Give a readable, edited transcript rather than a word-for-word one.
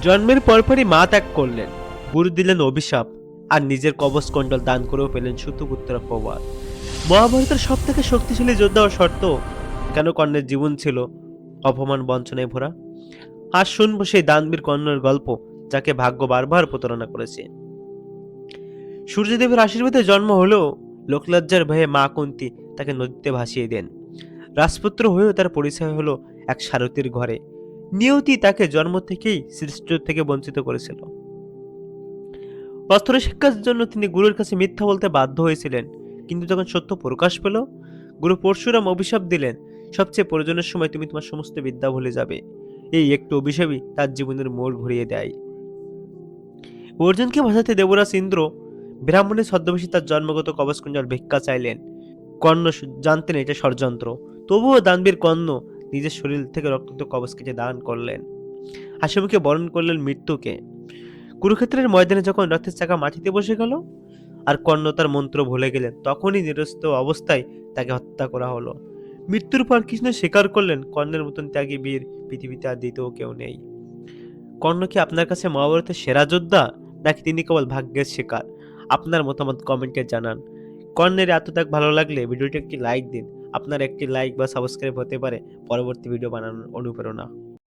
জন্মের পরপরই মা ত্যাগ করলেন, গুরু দিলেন অভিশাপ, আর নিজের কবচ কুণ্ডল দান করেও পেলেন সুতপুত্র প্রবাদ। মহাভারতের সব থেকে শক্তিশালী যোদ্ধা ও শর্ত কেন কর্ণের জীবন ছিল অপমান বঞ্চনায় ভরা। আজ শুনবো সেই দানবীর কর্ণের গল্প, যাকে ভাগ্য বারবার প্রতারণা করেছে। সূর্যদেবের আশীর্বাদে জন্ম হলেও লোকলজ্জার ভয়ে মা কুন্তী তাকে নদীতে ভাসিয়ে দেন। রাজপুত্র হয়েও তার পরিচয় হলো এক সারথীর ঘরে। নিয়তি তাকে জন্ম থেকেই শ্রেষ্ঠ থেকে বঞ্চিত করেছিল। অস্ত্র শিক্ষার জন্য তিনি গুরুর কাছে মিথ্যা বলতে বাধ্য হয়েছিলেন, কিন্তু যখন সত্য প্রকাশ পেল, গুরু পরশুরাম অভিশাপ দিলেন, সবচেয়ে প্রয়োজনের সময় তুমি তোমার সমস্ত বিদ্যা ভুলে যাবে। এই একটু অভিশাপই তার জীবনের মোড় ঘুরিয়ে দেয়। অর্জুনকে ভাসাতে দেবরাজ ইন্দ্র ব্রাহ্মণের ছদ্মবেশে তার জন্মগত কবচকুণ্ডল ভিক্ষা চাইলেন। কর্ণ জানতেন এটা ষড়যন্ত্র, তবুও দানবীর কর্ণ নিজের শরীর থেকে রক্তাক্ত কবচ কেটে দান করলেন, হাসিমুখে বরণ করলেন মৃত্যুকে। কুরুক্ষেত্রের ময়দানে যখন রথের চাকা মাটিতে বসে গেল আর কর্ণ তার মন্ত্র ভুলে গেলেন, তখনই নিরস্ত অবস্থায় তাকে হত্যা করা হলো। মৃত্যুর পর কৃষ্ণ স্বীকার করলেন, কর্ণের মতন ত্যাগী বীর পৃথিবীতে আর দ্বিতীয় কেউ নেই। কর্ণ কি আপনার কাছে মহাভারতের সেরা যোদ্ধা, নাকি তিনি কেবল ভাগ্যের শিকার? আপনার মতামত কমেন্টে জানান। কর্ণের এতটাক ভালো লাগলে ভিডিওটি একটি লাইক দিন। আপনার একটি লাইক বা সাবস্ক্রাইব হতে পারে পরবর্তী ভিডিও বানানোর অনুপ্রেরণা।